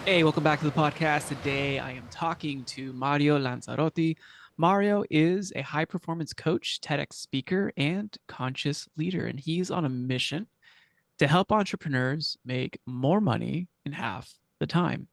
Hey, welcome back to the podcast. Today I am talking to Mario Lanzarotti. Mario is a high performance coach, TEDx speaker, and conscious leader, and he's on a mission to help entrepreneurs make more money in half the time.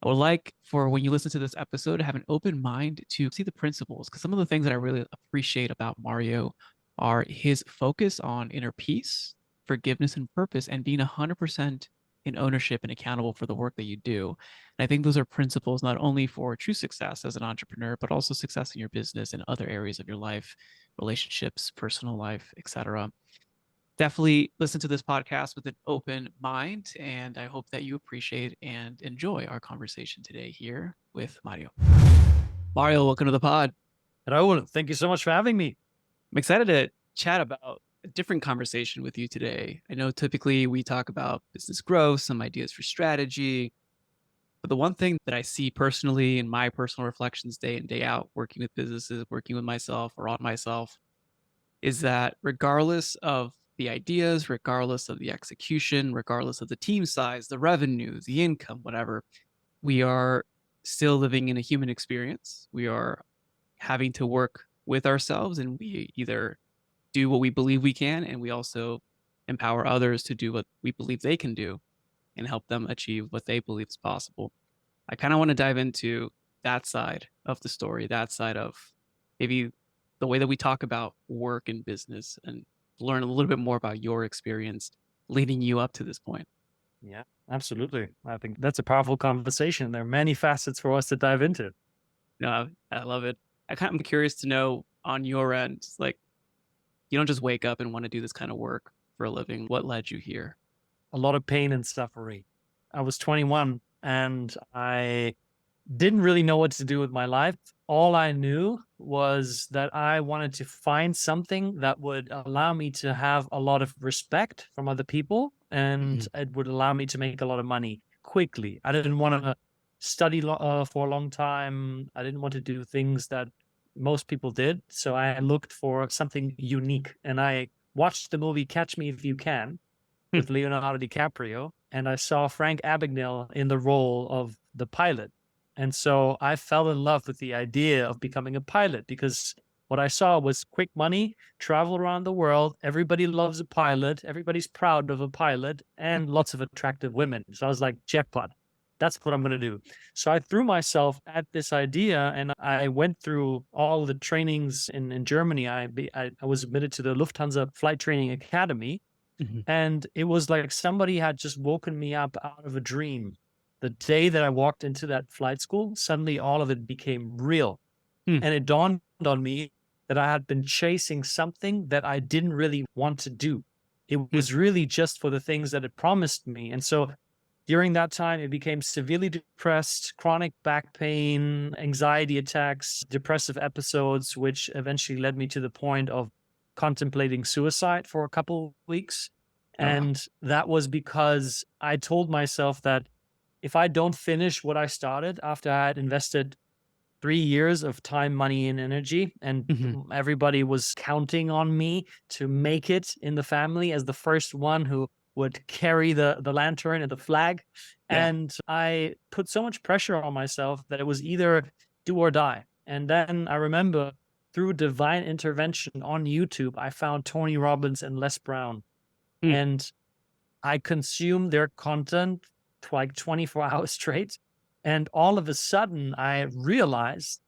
I would like for when you listen to this episode to have an open mind to see the principles, because some of the things that I really appreciate about Mario are his focus on inner peace, forgiveness, and purpose, and being 100% in ownership and accountable for the work that you do. And I think those are principles not only for true success as an entrepreneur, but also success in your business and other areas of your life, relationships, personal life, etc. Definitely listen to this podcast with an open mind. And I hope that you appreciate and enjoy our conversation today here with Mario. Mario, welcome to the pod. Raul, thank you so much for having me. I'm excited to chat about a different conversation with you today. I know typically we talk about business growth, some ideas for strategy, but the one thing that I see personally in my personal reflections day in, day out, working with businesses, working with myself or on myself, is that regardless of the ideas, regardless of the execution, regardless of the team size, the revenue, the income, whatever, we are still living in a human experience. We are having to work with ourselves, and we either do what we believe we can, and we also empower others to do what we believe they can do and help them achieve what they believe is possible. I kind of want to dive into that side of the story, that side of maybe the way that we talk about work and business, and learn a little bit more about your experience leading you up to this point. Yeah, absolutely. I think that's a powerful conversation. There are many facets for us to dive into. No, I love it. I'm curious to know on your end, like, you don't just wake up and want to do this kind of work for a living. What led you here? A lot of pain and suffering. I was 21 and I didn't really know what to do with my life. All I knew was that I wanted to find something that would allow me to have a lot of respect from other people and Mhm. it would allow me to make a lot of money quickly. I didn't want to study for a long time. I didn't want to do things that most people did. So I looked for something unique and I watched the movie Catch Me If You Can with Leonardo DiCaprio, and I saw Frank Abagnale in the role of the pilot. And so I fell in love with the idea of becoming a pilot because what I saw was quick money, travel around the world. Everybody loves a pilot. Everybody's proud of a pilot and lots of attractive women. So I was like, jackpot. That's what I'm going to do. So I threw myself at this idea and I went through all the trainings in Germany. I was admitted to the Lufthansa Flight Training Academy, Mhm. and it was like somebody had just woken me up out of a dream. The day that I walked into that flight school, suddenly all of it became real. Mhm. And it dawned on me that I had been chasing something that I didn't really want to do. It Mhm. was really just for the things that it promised me. And so during that time, it became severely depressed, chronic back pain, anxiety attacks, depressive episodes, which eventually led me to the point of contemplating suicide for a couple of weeks. Oh, And that was because I told myself that if I don't finish what I started after I had invested 3 years of time, money, and energy, and mhm. everybody was counting on me to make it in the family as the first one who would carry the lantern and the flag. Yeah. And I put so much pressure on myself that it was either do or die. And then I remember through divine intervention on YouTube, I found Tony Robbins and Les Brown. Mm. And I consumed their content like 24 hours straight. And all of a sudden, I realized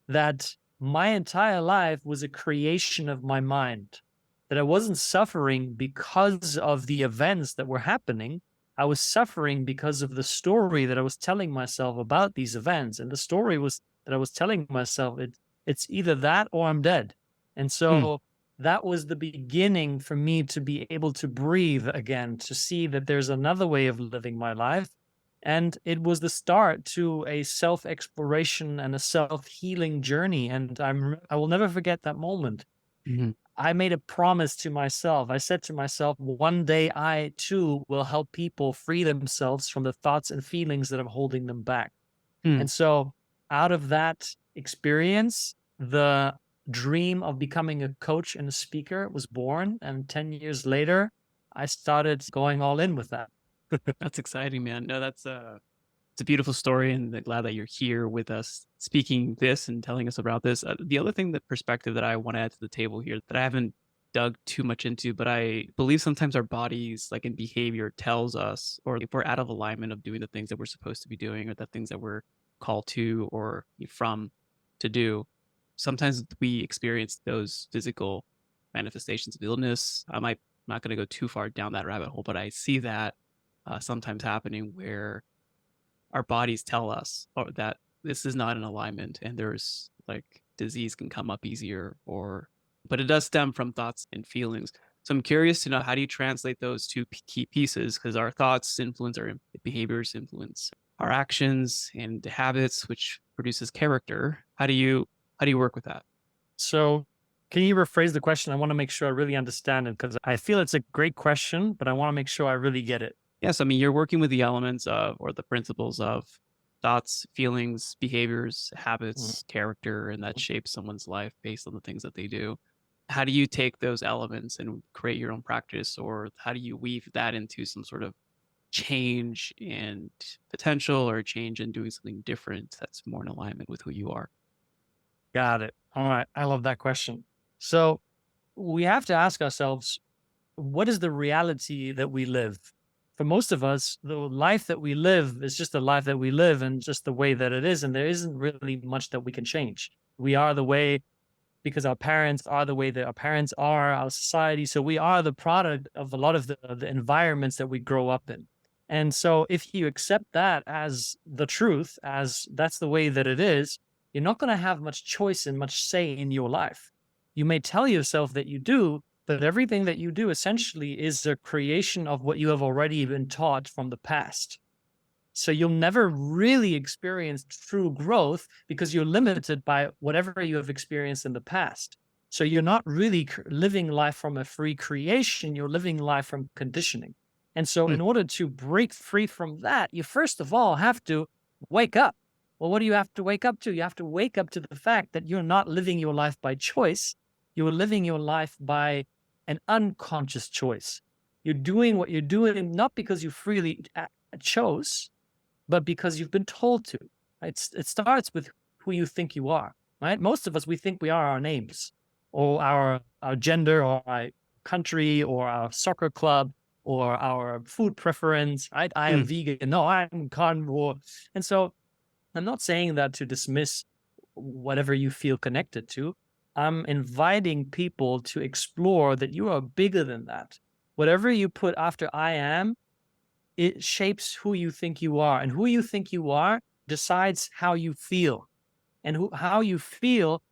that my entire life was a creation of my mind, that I wasn't suffering because of the events that were happening. I was suffering because of the story that I was telling myself about these events. And the story was that I was telling myself, it's either that or I'm dead. And Mm. so that was the beginning for me to be able to breathe again, to see that there's another way of living my life. And it was the start to a self exploration and a self healing journey. And I will never forget that moment. Mhm. I made a promise to myself. I said to myself, one day I too will help people free themselves from the thoughts and feelings that are holding them back. Mm. And so out of that experience, the dream of becoming a coach and a speaker was born. And 10 years later, I started going all in with that. That's exciting, man. No, that's It's a beautiful story, and I'm glad that you're here with us speaking this and telling us about this. The other thing, the perspective that I want to add to the table here that I haven't dug too much into, but I believe sometimes our bodies, like in behavior, tells us, or if we're out of alignment of doing the things that we're supposed to be doing, or the things that we're called to or from to do, sometimes we experience those physical manifestations of illness. Not going to go too far down that rabbit hole, but I see that sometimes happening where our bodies tell us or that this is not in alignment and there's like disease can come up easier or but it does stem from thoughts and feelings. So I'm curious to know, how do you translate those two key pieces, because our thoughts influence our behaviors, influence our actions and habits, which produces character. How do you work with that? So, can you rephrase the question? I want to make sure I really understand it because I feel it's a great question, but I want to make sure I really get it. Yes, I mean, you're working with the elements of or the principles of thoughts, feelings, behaviors, Mhm. habits, character, and that shapes someone's life based on the things that they do. How do you take those elements and create your own practice, or how do you weave that into some sort of change and potential, or change in doing something different that's more in alignment with who you are? Got it. All right. I love that question. So, we have to ask ourselves, what is the reality that we live? For most of us, the life that we live is just the life that we live and just the way that it is. And there isn't really much that we can change. We are the way because our parents are the way that our parents are, our society. So we are the product of a lot of the environments that we grow up in. And so if you accept that as the truth, as that's the way that it is, you're not going to have much choice and much say in your life. You may tell yourself that you do, but everything that you do essentially is a creation of what you have already been taught from the past. So you'll never really experience true growth because you're limited by whatever you have experienced in the past. So you're not really living life from a free creation, you're living life from conditioning. And so, Hmm. in order to break free from that, you first of all have to wake up. Well, what do you have to wake up to? You have to wake up to the fact that you're not living your life by choice, you're living your life by an unconscious choice. You're doing what you're doing not because you freely chose, but because you've been told to. It starts with who you think you are, right? Most of us, we think we are our names or our gender or our country or our soccer club or our food preference, right? I am Hmm. vegan. No, I'm carnivore. And so I'm not saying that to dismiss whatever you feel connected to. I'm inviting people to explore that you are bigger than that. Whatever you put after I am, it shapes who you think you are, and who you think you are decides how you feel, and how you feel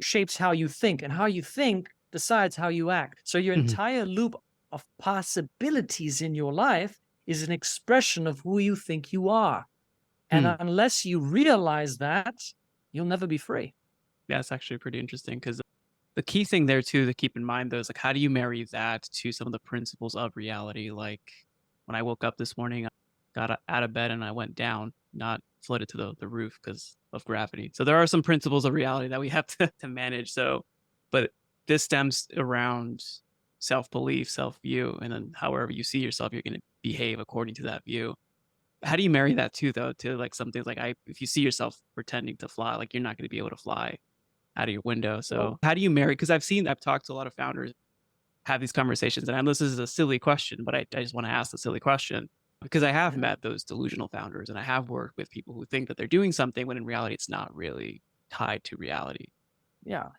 shapes how you think, and how you think decides how you act. So your Hmm. entire loop of possibilities in your life is an expression of who you think you are. And Hmm. unless you realize that, you'll never be free. Yeah, it's actually pretty interesting because the key thing there too to keep in mind though is like, how do you marry that to some of the principles of reality? Like when I woke up this morning, I got out of bed and I went down, not floated to the roof because of gravity. So there are some principles of reality that we have to manage. So, but this stems around self belief, self view, and then however you see yourself, you're going to behave according to that view. How do you marry that too, though, to like something like if you see yourself pretending to fly, like you're not going to be able to fly out of your window. Well, So how do you marry? Because I've talked to a lot of founders, have these conversations, and I know this is a silly question, but I just want to ask the silly question because I have yeah. met those delusional founders and I have worked with people who think that they're doing something when in reality it's not really tied to reality. Yeah.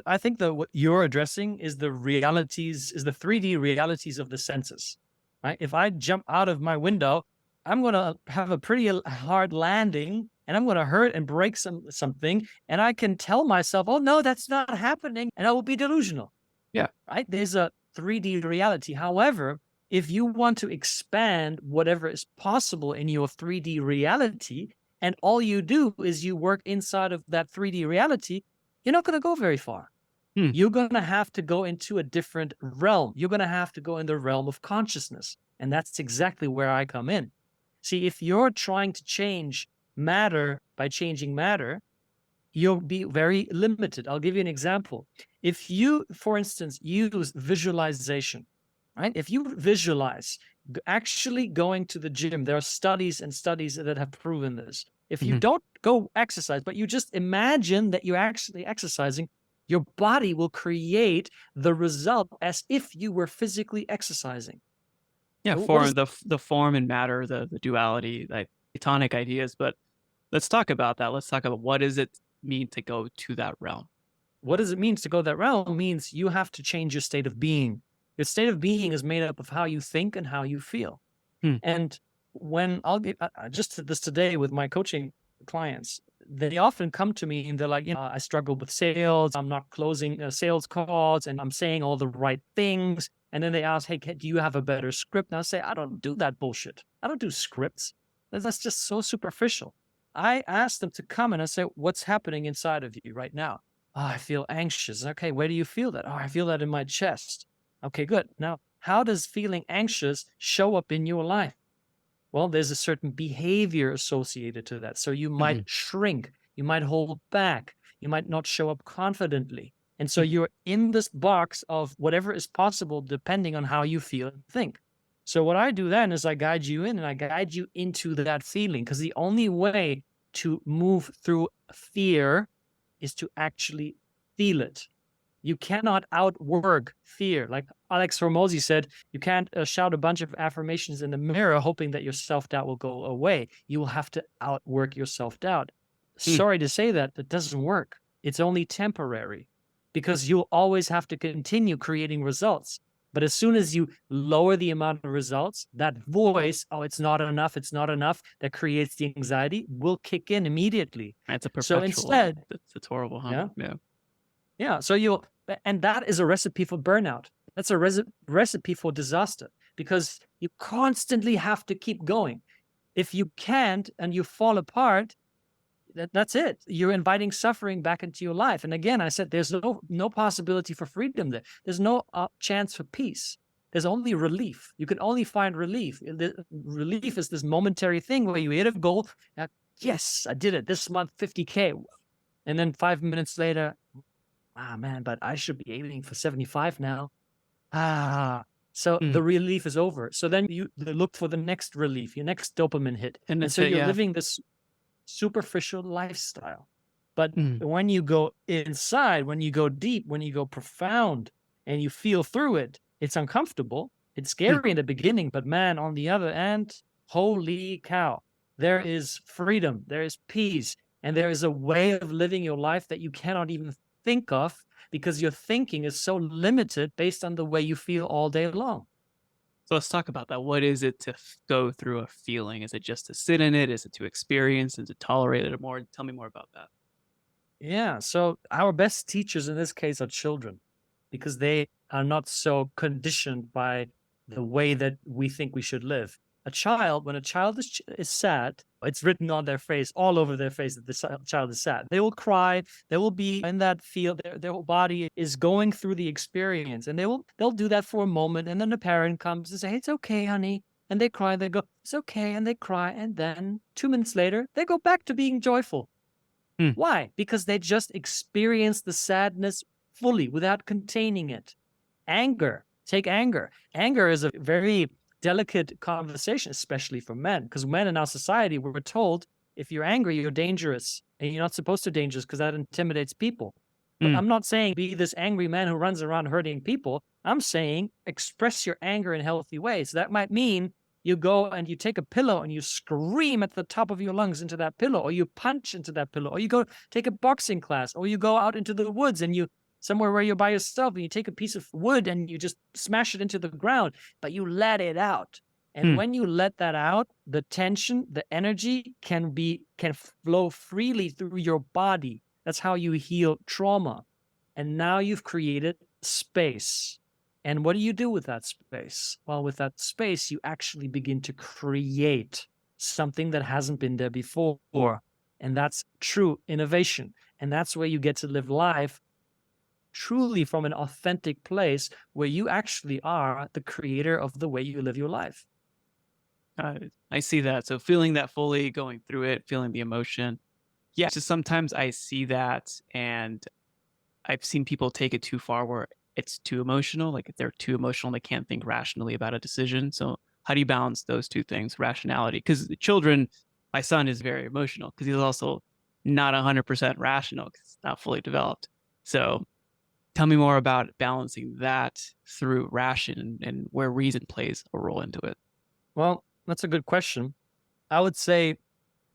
I think that what you're addressing is the realities, is the 3D realities of the senses, right? If I jump out of my window, I'm going to have a pretty hard landing and I'm going to hurt and break something. And I can tell myself, oh, no, that's not happening. And I will be delusional, Yeah. right? There's a 3D reality. However, if you want to expand whatever is possible in your 3D reality, and all you do is you work inside of that 3D reality, you're not going to go very far. Hmm. You're going to have to go into a different realm. You're going to have to go in the realm of consciousness. And that's exactly where I come in. See, if you're trying to change matter by changing matter, you'll be very limited. I'll give you an example. If you, for instance, use visualization, right? If you visualize actually going to the gym, there are studies and studies that have proven this. If you Mhm. don't go exercise, but you just imagine that you're actually exercising, your body will create the result as if you were physically exercising. Yeah, What is the form and matter, the duality, like Platonic ideas, but let's talk about that. Let's talk about what does it mean to go to that realm? what does it mean to go that realm? Means you have to change your state of being. Your state of being is made up of how you think and how you feel. Hmm. And when I just did this today with my coaching clients, they often come to me and they're like, I struggle with sales. I'm not closing sales calls and I'm saying all the right things. And then they ask, hey, do you have a better script? And I say, I don't do that bullshit. I don't do scripts. That's just so superficial. I ask them to come and I say, what's happening inside of you right now? Oh, I feel anxious. Okay, where do you feel that? Oh, I feel that in my chest. Okay, good. Now, how does feeling anxious show up in your life? Well, there's a certain behavior associated to that. So you might Mhm. shrink, you might hold back, you might not show up confidently. And so Mhm. you're in this box of whatever is possible depending on how you feel and think. So what I do then is I guide you in and I guide you into that feeling because the only way to move through fear is to actually feel it. You cannot outwork fear. Like Alex Hormozy said, you can't shout a bunch of affirmations in the mirror hoping that your self doubt will go away. You will have to outwork your self doubt. Mm. Sorry to say that, that doesn't work. It's only temporary because you'll always have to continue creating results. But as soon as you lower the amount of results, that voice, oh, it's not enough, that creates the anxiety will kick in immediately. It's a So perpetual. instead, It's horrible, huh? yeah, Yeah. yeah, so and that is a recipe for burnout. That's a recipe for disaster because you constantly have to keep going. If you can't and you fall apart, that's it. You're inviting suffering back into your life. And again, I said there's no possibility for freedom there. There's no chance for peace. There's only relief. You can only find relief. Relief is this momentary thing where you hit a goal. Yes, I did it this month, 50K. And then 5 minutes later, ah, man, but I should be aiming for 75 now. Ah, so Mm. the relief is over. So then you look for the next relief, your next dopamine hit. And And it's so a you're yeah. living this superficial lifestyle. But Mm. when you go inside, when you go deep, when you go profound and you feel through it, it's uncomfortable. It's Mm. scary in the beginning, but man, on the other end, holy cow, there is freedom, there is peace, and there is a way of living your life that you cannot even think of because your thinking is so limited based on the way you feel all day long. So let's talk about that. What is it to go through a feeling? Is it just to sit in it? Is it to experience and to tolerate it more? Tell me more about that. Yeah. So our best teachers in this case are children because they are not so conditioned by the way that we think we should live. A child, when a child is sad, it's written on their face, all over their face that the child is sad. They will cry. They will be in that feel. Their whole body is going through the experience, and they'll do that for a moment, and then the parent comes and say, "It's okay, honey," and they cry. They go, "It's okay," and they cry, and then 2 minutes later, they go back to being joyful. Mm. Why? Because they just experience the sadness fully without containing it. Anger, take anger. Anger is a very delicate conversation, especially for men, because men in our society were told if you're angry, you're dangerous and you're not supposed to dangerous because that intimidates people. But Mm. I'm not saying be this angry man who runs around hurting people. I'm saying express your anger in healthy ways. That might mean you go and you take a pillow and you scream at the top of your lungs into that pillow, or you punch into that pillow, or you go take a boxing class, or you go out into the woods and you somewhere where you're by yourself and you take a piece of wood and you just smash it into the ground, but you let it out. And Mm. when you let that out, the tension, the energy can flow freely through your body. That's how you heal trauma. And now you've created space. And what do you do with that space? Well, with that space, you actually begin to create something that hasn't been there before. And that's true innovation. And that's where you get to live life truly from an authentic place where you actually are the creator of the way you live your life. I see that. So feeling that fully, going through it, feeling the emotion. Yeah, just sometimes I see that and I've seen people take it too far where it's too emotional? Like if they're too emotional, they can't think rationally about a decision. So how do you balance those two things, rationality? Because children, my son is very emotional because he's also not 100% rational because it's not fully developed. So tell me more about balancing that through ration and where reason plays a role into it. Well, that's a good question. I would say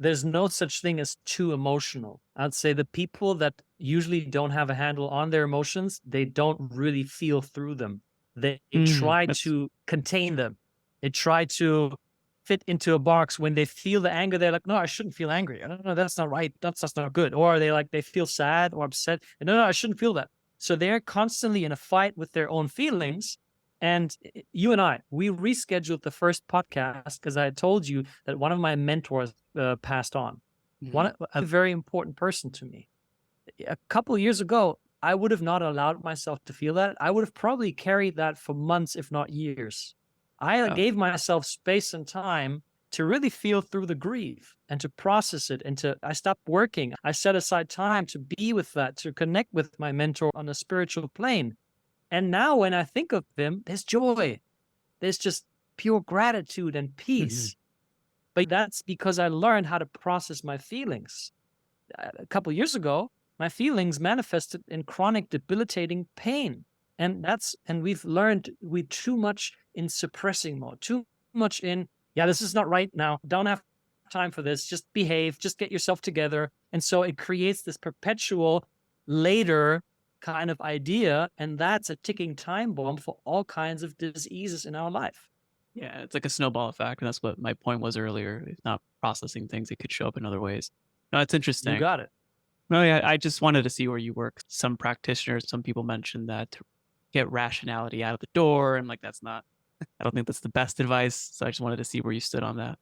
there's no such thing as too emotional. I'd say the people that usually don't have a handle on their emotions, they don't really feel through them. They try That's to contain them. They try to fit into a box. When they feel the anger, they're like, no, I shouldn't feel angry. I don't know, that's not right. That's not good. Or they feel sad or upset. And no, I shouldn't feel that. So they're constantly in a fight with their own feelings. And you and I, we rescheduled the first podcast because I had told you that one of my mentors passed on. mhm. A very important person to me. A couple of years ago, I would have not allowed myself to feel that. I would have probably carried that for months, if not years. I Yeah. gave myself space and time to really feel through the grief and to process it. I stopped working. I set aside time to be with that, to connect with my mentor on a spiritual plane. And now when I think of him, there's joy. There's just pure gratitude and Mhm. peace. But that's because I learned how to process my feelings. A couple years ago, my feelings manifested in chronic debilitating pain. And we've learned we too much in suppressing mode, too much in, yeah, this is not right now. Don't have time for this. Just behave, just get yourself together. And so it creates this perpetual later kind of idea. And that's a ticking time bomb for all kinds of diseases in our life. Yeah, it's like a snowball effect, and that's what my point was earlier. If not processing things, it could show up in other ways. No, it's You interesting. got it. No, yeah, I just wanted to see where you work. Some practitioners, some people mentioned that to get rationality out of the door, and like that's not. I don't think that's the best advice. So I just wanted to see where you stood on that.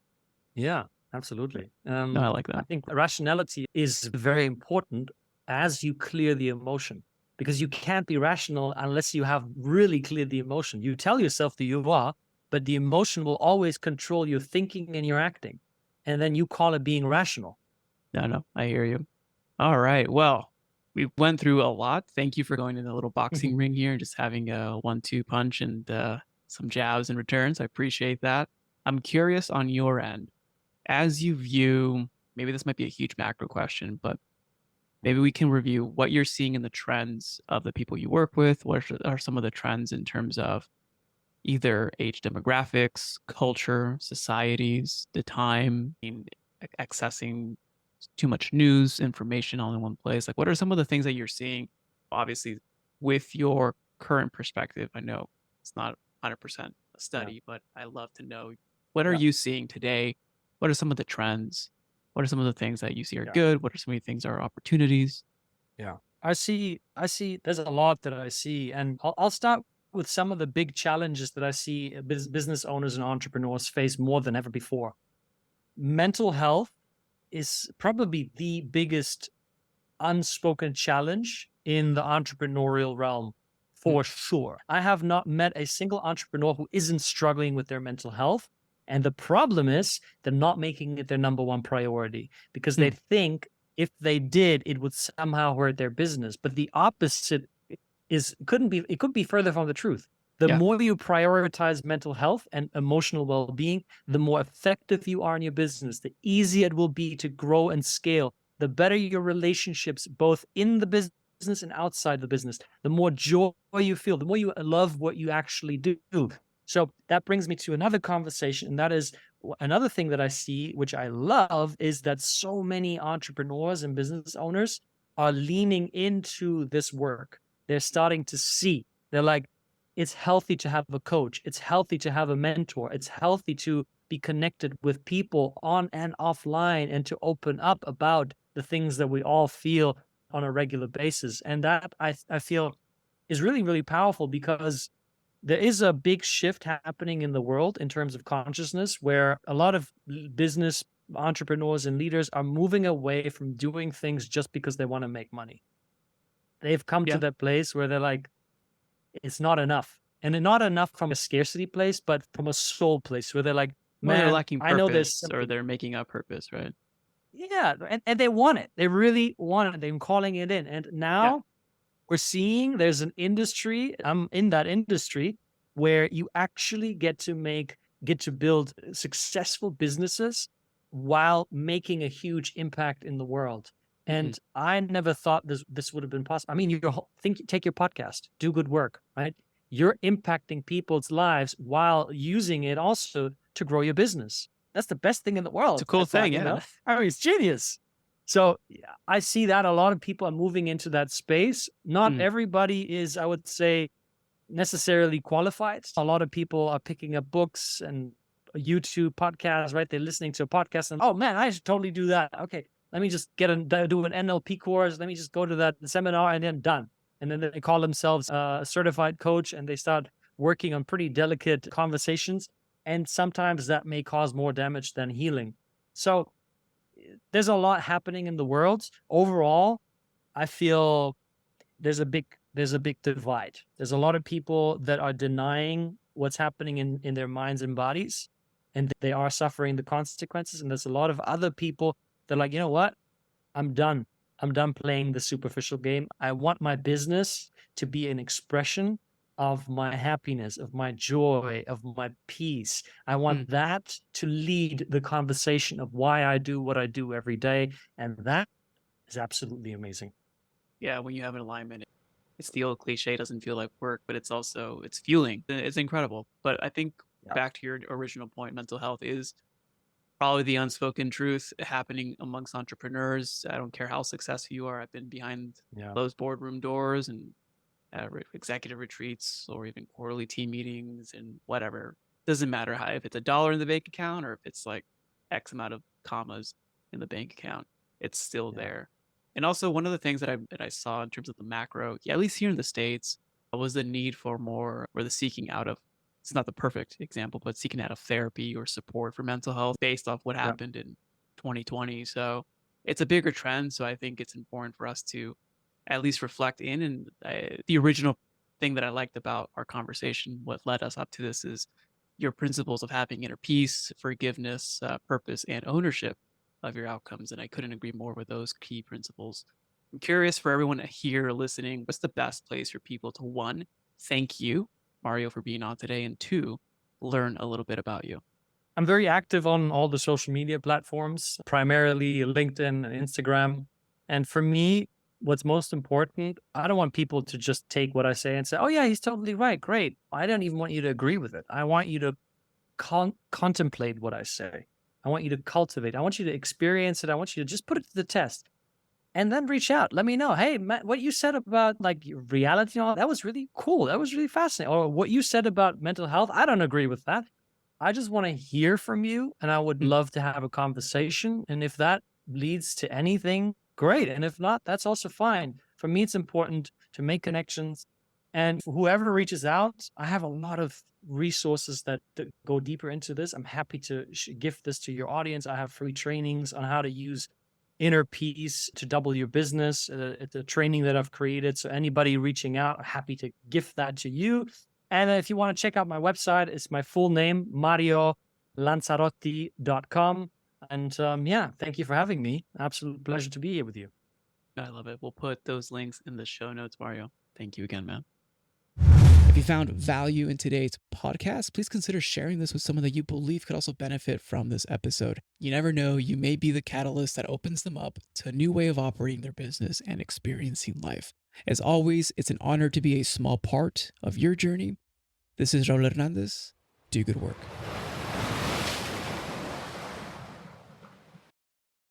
Yeah, absolutely. No, I like I that. think rationality is very important as you clear the emotion because you can't be rational unless you have really cleared the emotion. You tell yourself that you are, but the emotion will always control your thinking and your acting. And then you call it being rational. No, no, I hear you. All right. Well, we went through a lot. Thank you for going in the little boxing ring here and just having a 1-2 punch and some jabs and returns. I appreciate that. I'm curious on your end, as you view, maybe this might be a huge macro question, but maybe we can review what you're seeing in the trends of the people you work with. What are some of the trends in terms of either age demographics, culture, societies, the time, accessing too much news, information all in one place? Like, what are some of the things that you're seeing? Obviously, with your current perspective, I know it's not 100% a Yeah. study, but I love to know what are Yeah. you seeing today? What are some of the trends? What are some of the things that you see are Yeah. good? What are some of the things that are opportunities? Yeah. I see there's a lot that I see. And I'll start with some of the big challenges that I see business owners and entrepreneurs face more than ever before. Mental health is probably the biggest unspoken challenge in the entrepreneurial realm Mm, for sure. I have not met a single entrepreneur who isn't struggling with their mental health. And the problem is they're not making it their number one priority because they mm, think if they did, it would somehow hurt their business. But the opposite it could be further from the truth. The yeah, more you prioritize mental health and emotional well-being, the more effective you are in your business, the easier it will be to grow and scale, the better your relationships, both in the business and outside the business, the more joy you feel, the more you love what you actually do. So that brings me to another conversation, and that is another thing that I see, which I love, is that so many entrepreneurs and business owners are leaning into this work. They're starting to see, they're like, it's healthy to have a coach, it's healthy to have a mentor, it's healthy to be connected with people on and offline and to open up about the things that we all feel on a regular basis. And that I feel is really, really powerful because there is a big shift happening in the world in terms of consciousness where a lot of business entrepreneurs and leaders are moving away from doing things just because they want to make money. They've come to yeah. that place where they're like, it's not enough. And not enough from a scarcity place, but from a soul place where they're like, Or they're man, lacking I know there's purpose, or something. they're making up purpose, right? Yeah. And they want it. They really want it. They're calling it in. And Yeah. now we're seeing there's an industry, I'm in that industry, where you actually get to build successful businesses while making a huge impact in the world. Mhm. And I never thought this would have been possible. I mean, take your podcast, do good work, right? You're impacting people's lives while using it also to grow your business. That's the best thing in the It's a world. I cool thought, thing, yeah. I mean, it's genius. So yeah, I see that a lot of people are moving into that space. Not Mm. everybody is, I would say, necessarily qualified. A lot of people are picking up books and YouTube podcasts, right? They're listening to a podcast and, oh man, I should totally do that. Okay, let me just do an NLP course. Let me just go to that seminar and then done. And then they call themselves a certified coach and they start working on pretty delicate conversations. And sometimes that may cause more damage than healing. So there's a lot happening in the world. Overall, I feel there's a big divide. There's a lot of people that are denying what's happening in their minds and bodies, and they are suffering the consequences. And there's a lot of other people that are like, you know what? I'm done. I'm done playing the superficial game. I want my business to be an expression of my happiness, of my joy, of my peace. I Mm. want that to lead the conversation of why I do what I do every day. And that is absolutely amazing. Yeah, when you have an alignment, it's the old cliche, it doesn't feel like work, but it's fueling. It's incredible. But I think Yeah. back to your original point, mental health is probably the unspoken truth happening amongst entrepreneurs. I don't care how successful you are. I've been behind Yeah. closed boardroom doors and executive retreats or even quarterly team meetings and whatever. Doesn't matter how if it's $1 in the bank account or if it's like X amount of commas in the bank account, it's still Yeah. there. And also one of the things that I saw in terms of the macro, yeah, at least here in the States, was the need for more or the seeking out of it's not the perfect example, but seeking out of therapy or support for mental health based off what Yeah. happened in 2020. So it's a bigger trend. So I think it's important for us to at least reflect in. And the original thing that I liked about our conversation, what led us up to this, is your principles of having inner peace, forgiveness, purpose, and ownership of your outcomes. And I couldn't agree more with those key principles. I'm curious for everyone here listening, what's the best place for people to one, thank you, Mario, for being on today, and two, learn a little bit about you? I'm very active on all the social media platforms, primarily LinkedIn and Instagram. And for me, what's most important, I don't want people to just take what I say and say, oh, yeah, he's totally right. Great. I don't even want you to agree with it. I want you to contemplate what I say. I want you to cultivate. I want you to experience it. I want you to just put it to the test and then reach out. Let me know. Hey, Matt, what you said about like your reality and all that was really cool. That was really fascinating. Or what you said about mental health, I don't agree with that. I just want to hear from you and I would Mm. love to have a conversation. And if that leads to anything, great. And if not, that's also fine. For me, it's important to make connections. And for whoever reaches out, I have a lot of resources that go deeper into this. I'm happy to give this to your audience. I have free trainings on how to use inner peace to double your business. It's a training that I've created. So anybody reaching out, I'm happy to gift that to you. And if you want to check out my website, it's my full name, mariolanzarotti.com. And yeah, thank you for having me. Absolute pleasure to be here with you. I love it. We'll put those links in the show notes, Mario. Thank you again, man. If you found value in today's podcast, please consider sharing this with someone that you believe could also benefit from this episode. You never know, you may be the catalyst that opens them up to a new way of operating their business and experiencing life. As always, it's an honor to be a small part of your journey. This is Raul Hernandez. Do good work.